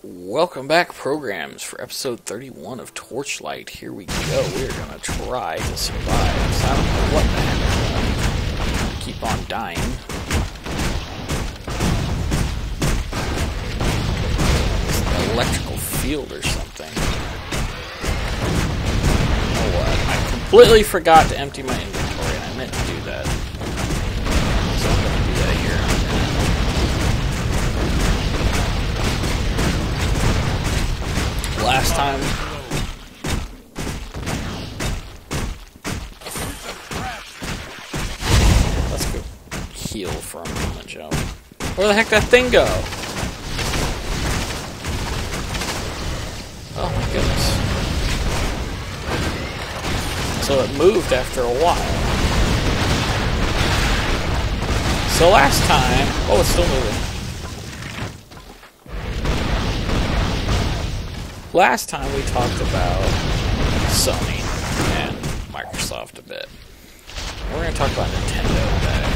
Welcome back, programs, for episode 31 of Torchlight. Here we go. We're gonna try to survive. So I don't know what the heck. I keep on dying. It's an electrical field or something. You know what? I completely forgot to empty my inventory, and I meant to do that. So I'm gonna do that here in a minute. Last time, let's go heal for a moment, Joe. Where the heck did that thing go? Oh my goodness. So it moved after a while. So last time, oh, it's still moving. Last time we talked about Sony and Microsoft a bit. We're going to talk about Nintendo today.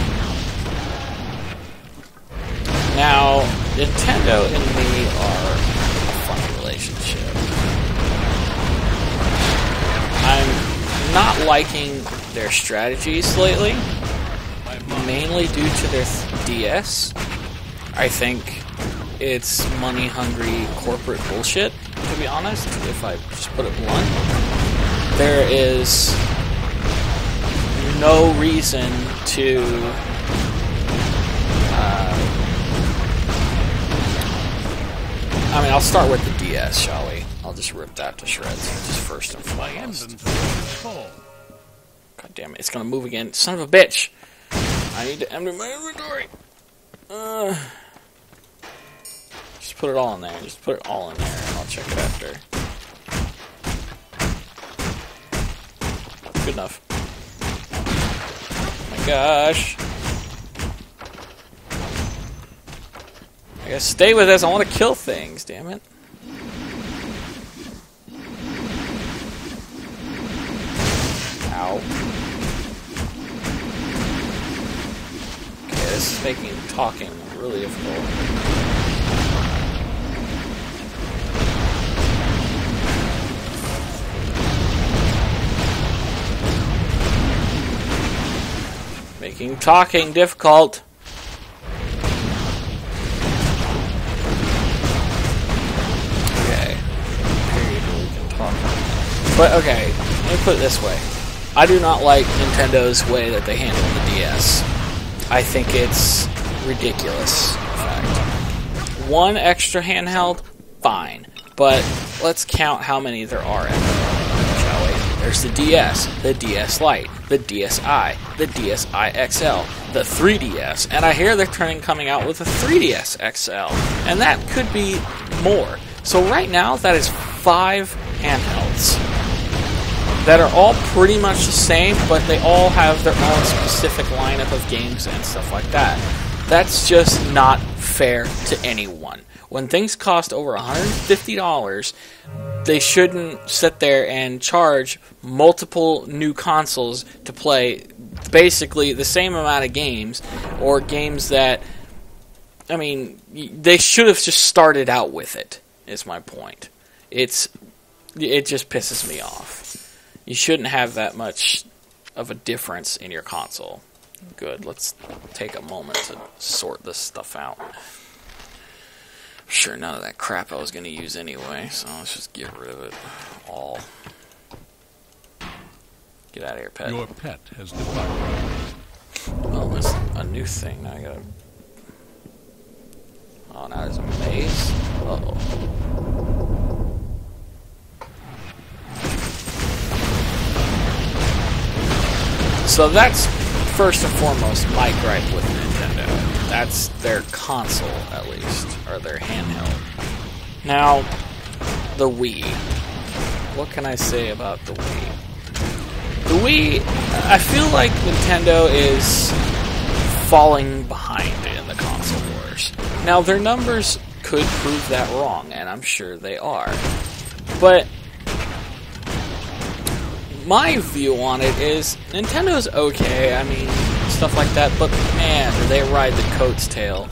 Now, Nintendo and me are a funny relationship. I'm not liking their strategies lately, mainly due to their DS. I think it's money-hungry corporate bullshit, to be honest, if I just put it blunt. There is no reason to I'll start with the DS, shall we? I'll just rip that to shreds, just first and foremost. God damn it, it's gonna move again. Son of a bitch! I need to empty my inventory! Just put it all in there. Just put it all in there, and I'll check it after. Good enough. Oh my gosh. I gotta stay with this. I want to kill things, damn it. Ow. Okay, this is making talking really difficult. Making talking difficult. Okay. Period where we can talk. But okay, let me put it this way. I do not like Nintendo's way that they handle the DS. I think it's ridiculous, in fact. One extra handheld, fine. But let's count how many there are in it, shall we? There's the DS, the DS Lite, the DSi, the DSi XL, the 3DS, and I hear they're coming out with a 3DS XL, and that could be more. So right now, that is 5 handhelds that are all pretty much the same, but they all have their own specific lineup of games and stuff like that. That's just not fair to anyone. When things cost over $150, they shouldn't sit there and charge multiple new consoles to play basically the same amount of games, or games that, I mean, they should have just started out with it, is my point. It just pisses me off. You shouldn't have that much of a difference in your console. Good, let's take a moment to sort this stuff out. Sure, none of that crap I was going to use anyway, so let's just get rid of it all. Get out of here, pet. Your pet has departed. Oh, that's a new thing. Now I gotta... Oh, now there's a maze? Uh-oh. So that's, first and foremost, my gripe with Nintendo. That's their console, at least, or their handheld. Now, the Wii. What can I say about the Wii? The Wii, I feel like Nintendo is falling behind in the console wars. Now, their numbers could prove that wrong, and I'm sure they are. But my view on it is Nintendo's okay, I mean, stuff like that, but man, do they ride the coattail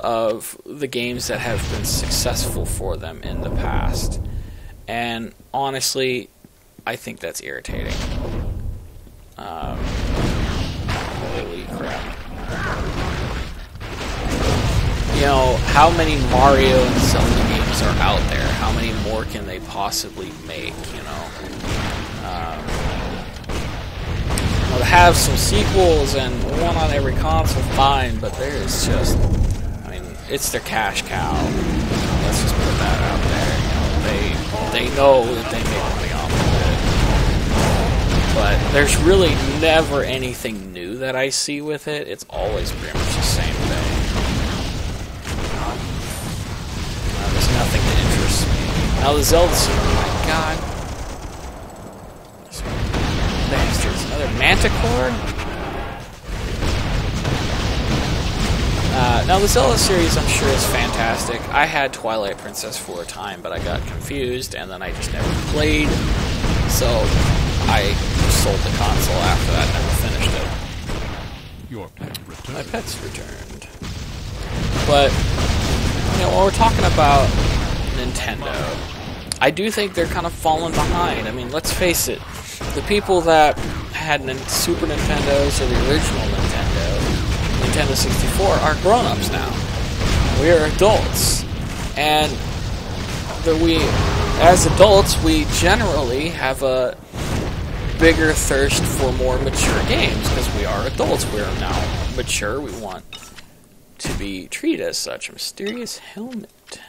of the games that have been successful for them in the past. And honestly, I think that's irritating. Holy crap. You know, how many Mario and Zelda games are out there? How many more can they possibly make, you know? To have some sequels and one on every console, fine, but there is just, I mean, it's their cash cow. Let's just put that out there. You know, they know that they make money off of it. But there's really never anything new that I see with it. It's always pretty much the same thing. There's nothing that interests me. Now the Zelda series, oh my god. Bastards, another Manticore? Now the Zelda series I'm sure is fantastic. I had Twilight Princess for a time, but I got confused and then I just never played. So I sold the console after that and never finished it. Your pet returned. My pet's returned. But, you know, when we're talking about Nintendo, I do think they're kind of falling behind. I mean, let's face it. The people that had Super Nintendos or the original Nintendo 64, are grown-ups now. We are adults. And as adults, we generally have a bigger thirst for more mature games, because we are adults. We are now mature. We want to be treated as such. A mysterious helmet.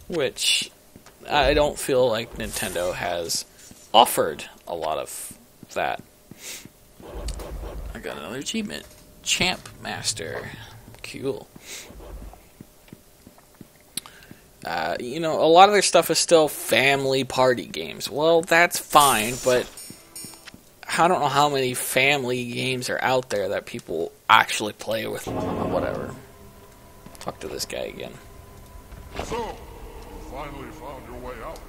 Which I don't feel like Nintendo has offered a lot of that. I got another achievement. Champ Master. Cool. You know, a lot of their stuff is still family party games. Well, that's fine, but I don't know how many family games are out there that people actually play with. Whatever. Talk to this guy again. So, you finally found your way out.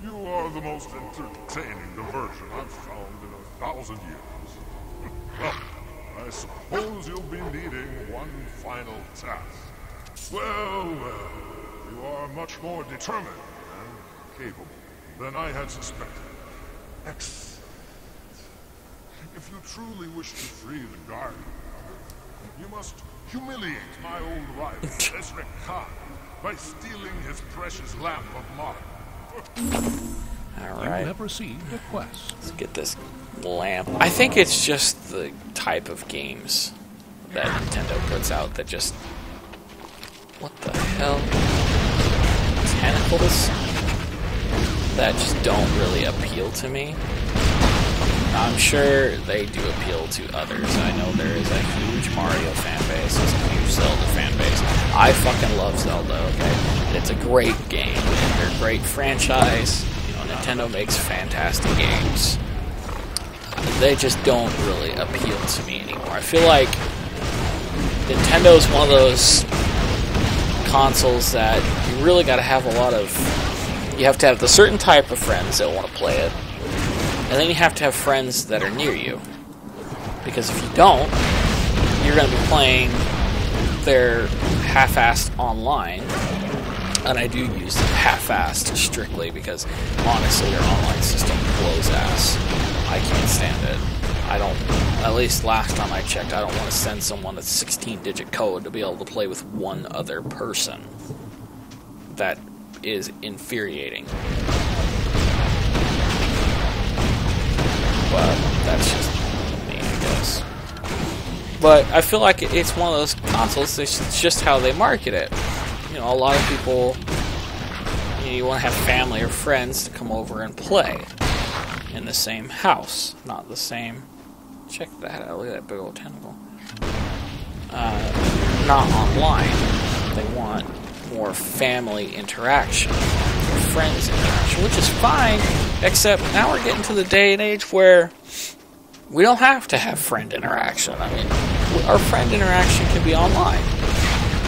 You are the most entertaining diversion I've found in 1,000 years. I suppose you'll be needing one final task. Well, you are much more determined and capable than I had suspected. Excellent. If you truly wish to free the Guardian, you must humiliate my old rival, Ezra Khan, by stealing his precious lamp of Mark. Alright. You have received a quest. Let's get this lamp. I think it's just the type of games that Nintendo puts out that just... What the hell? Tentacles? That just don't really appeal to me. I'm sure they do appeal to others. I know there is a huge Mario fan base. There's a huge Zelda fan base. I fucking love Zelda, okay? It's a great game. They're a great franchise. You know, Nintendo makes fantastic games. They just don't really appeal to me anymore. I feel like Nintendo's one of those consoles that you really gotta have a lot of... You have to have the certain type of friends that want to play it. And then you have to have friends that are near you. Because if you don't, you're going to be playing their half-assed online. And I do use half-assed strictly because, honestly, their online system blows ass. I can't stand it. I don't, at least last time I checked, I don't want to send someone a 16-digit code to be able to play with one other person. That is infuriating. But that's just me, I guess. But I feel like it's one of those consoles, it's just how they market it. You know, a lot of people, you want to have family or friends to come over and play in the same house, not the same... Check that out, look at that big old tentacle. Not online. They want more family interaction, more friends interaction, which is fine, except now we're getting to the day and age where we don't have to have friend interaction. I mean, our friend interaction can be online.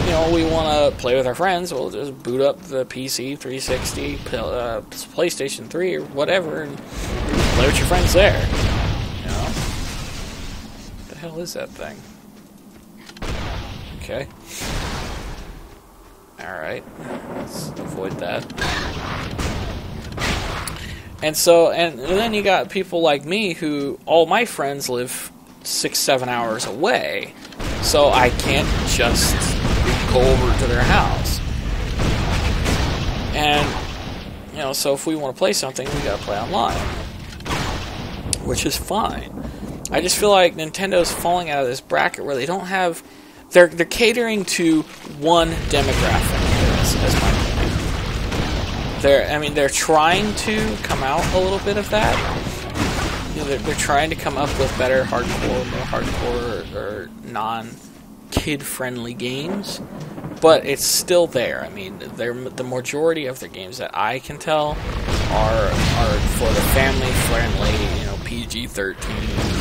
You know, we want to play with our friends, we'll just boot up the PC, 360, PlayStation 3, or whatever, and play with your friends there. You know? What the hell is that thing? Okay. Alright. Let's avoid that. And so, and then you got people like me who, all my friends live 6-7 hours away. So I can't just go over to their house. And, you know, so if we want to play something, we gotta play online. Which is fine. I just feel like Nintendo's falling out of this bracket where they don't have... They're catering to one demographic, as my point. They're trying to come out a little bit of that. You know, they're trying to come up with better hardcore, more hardcore, or non-kid-friendly games. But it's still there. I mean, the majority of their games that I can tell are for the family-friendly, you know, PG-13,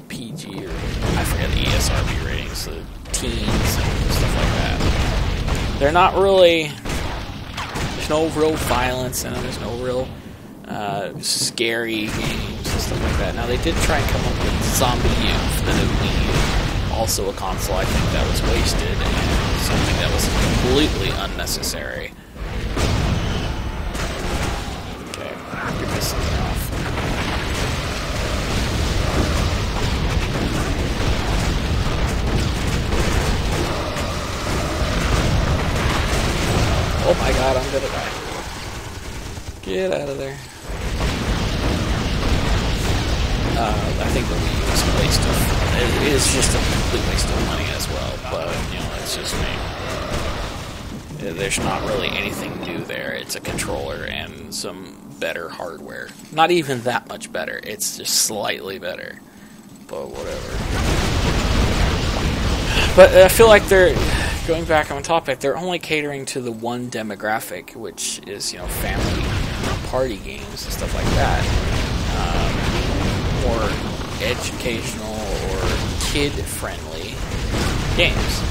PG, or I forget the ESRB ratings, the teens and stuff like that. They're not really... There's no real violence in them. There's no real scary games and stuff like that. Now, they did try and come up with Zombie U for the new Wii U. Also a console I think that was wasted, and something that was completely unnecessary. Okay, get this thing off. Oh my god, I'm gonna die. Get out of there. I think the Wii U is a waste of... It is just a complete waste of money as well, but, you know, it's just me. There's not really anything new there. It's a controller and some better hardware. Not even that much better. It's just slightly better. But whatever. But I feel like they're... Going back on topic, they're only catering to the one demographic, which is, you know, family party games and stuff like that. More educational or kid-friendly games.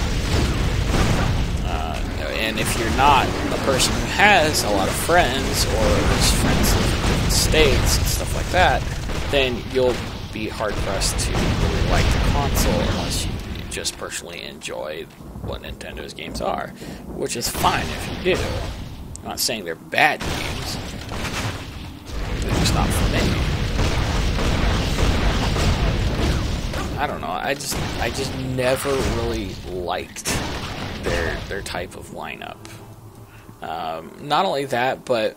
And if you're not a person who has a lot of friends, or has friends in different states and stuff like that, then you'll be hard-pressed to really like the console unless you just personally enjoy what Nintendo's games are, which is fine if you do. I'm not saying they're bad games. They're just not for me. I don't know. I just never really liked their type of lineup. Not only that, but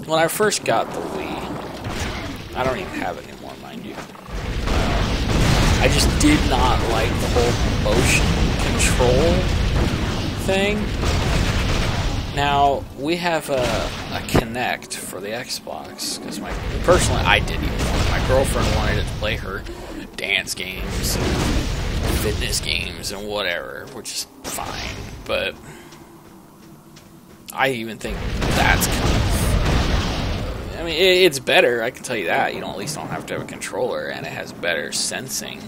when I first got the Wii, I don't even have it anymore, mind you. I just did not like the whole motion control thing. Now, we have a Kinect for the Xbox, because personally, I didn't even want it. My girlfriend wanted to play her dance games, and fitness games, and whatever, which is fine, but I even think that's kind of... I mean, it's better, I can tell you that. You at least don't have to have a controller, and it has better sensing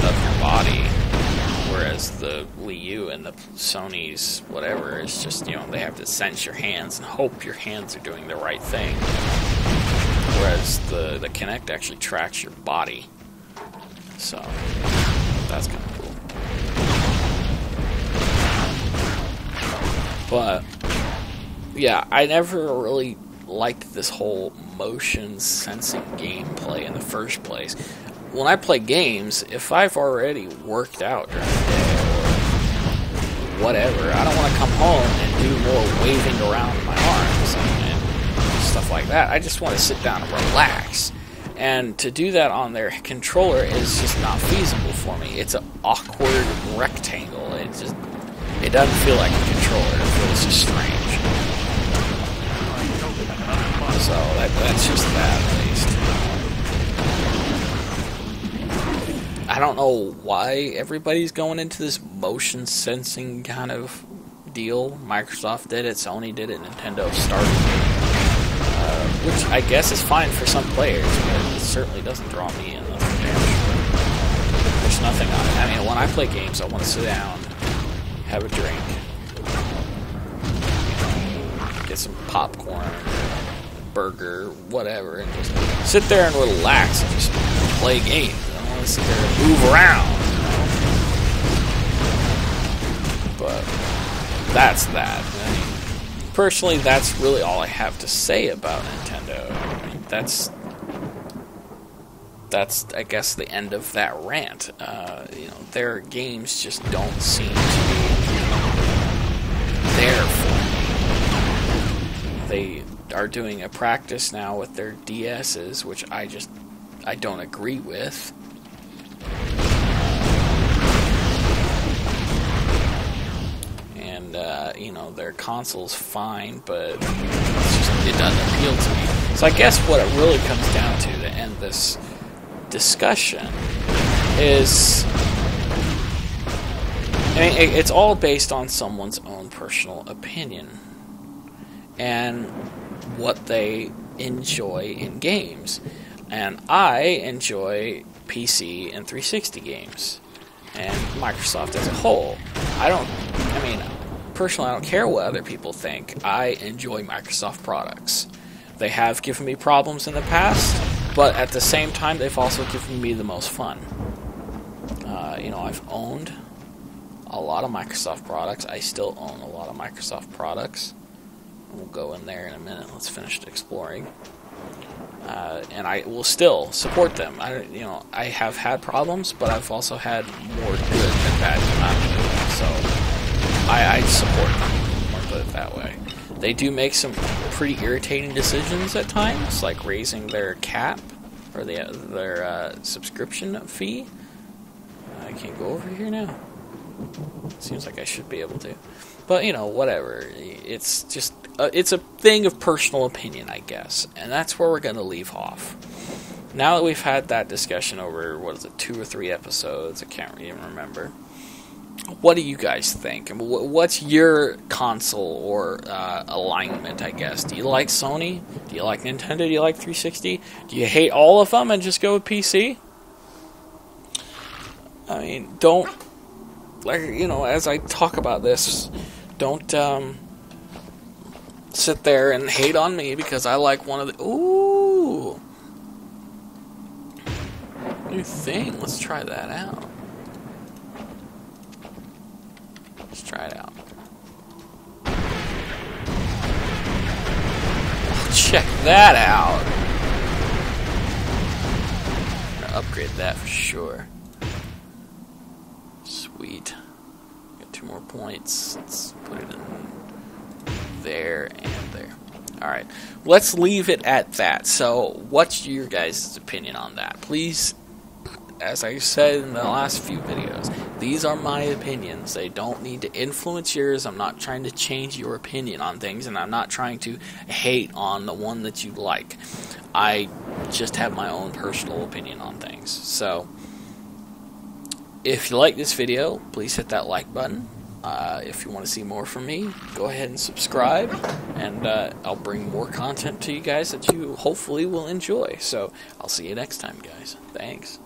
of your body, whereas the Wii U and the Sony's whatever is just, you know, they have to sense your hands and hope your hands are doing the right thing, whereas the Kinect actually tracks your body, so that's kind of cool. But yeah, I never really liked this whole motion sensing gameplay in the first place. When I play games, if I've already worked out during the day or whatever, I don't want to come home and do more waving around my arms and stuff like that. I just want to sit down and relax. And to do that on their controller is just not feasible for me. It's an awkward rectangle. It doesn't feel like a controller. It feels just strange. So that's just that, at least. I don't know why everybody's going into this motion sensing kind of deal. Microsoft did it, Sony did it, Nintendo started it. Which I guess is fine for some players, but it certainly doesn't draw me in. There's nothing on it. I mean, when I play games, I want to sit down, have a drink, get some popcorn, burger, whatever, and just sit there and relax and just play games. I don't want to sit there and move around. But that's that. I mean, personally, that's really all I have to say about Nintendo. I mean, that's I guess the end of that rant. Their games just don't seem to be there for me. They are doing a practice now with their DSs, which I don't agree with. And their console's fine, but it doesn't appeal to me. So I guess what it really comes down to end this discussion is, I mean, it's all based on someone's own personal opinion and what they enjoy in games. And I enjoy PC and 360 games and Microsoft as a whole. Personally, I don't care what other people think. I enjoy Microsoft products. They have given me problems in the past, but at the same time, they've also given me the most fun. I've owned a lot of Microsoft products. I still own a lot of Microsoft products. We'll go in there in a minute. Let's finish exploring. And I will still support them. I have had problems, but I've also had more good than bad come out of it. So I support them. I'll put it that way. They do make some pretty irritating decisions at times, like raising their cap or their subscription fee. I can't go over here now. Seems like I should be able to. But, whatever. It's just, it's a thing of personal opinion, I guess. And that's where we're going to leave off. Now that we've had that discussion over, 2 or 3 episodes, I can't even remember. What do you guys think? What's your console or alignment, I guess? Do you like Sony? Do you like Nintendo? Do you like 360? Do you hate all of them and just go with PC? I mean, don't, as I talk about this, don't sit there and hate on me because I like one of the... Ooh! New thing. Let's try that out. Let's try it out. Oh, check that out! I'm gonna upgrade that for sure. Sweet. Got 2 more points. Let's put it in there and there. Alright. Let's leave it at that. So, what's your guys' opinion on that? Please, as I said in the last few videos, these are my opinions. They don't need to influence yours. I'm not trying to change your opinion on things, and I'm not trying to hate on the one that you like. I just have my own personal opinion on things. So, if you like this video, please hit that like button. If you want to see more from me, go ahead and subscribe, and I'll bring more content to you guys that you hopefully will enjoy. So, I'll see you next time, guys. Thanks.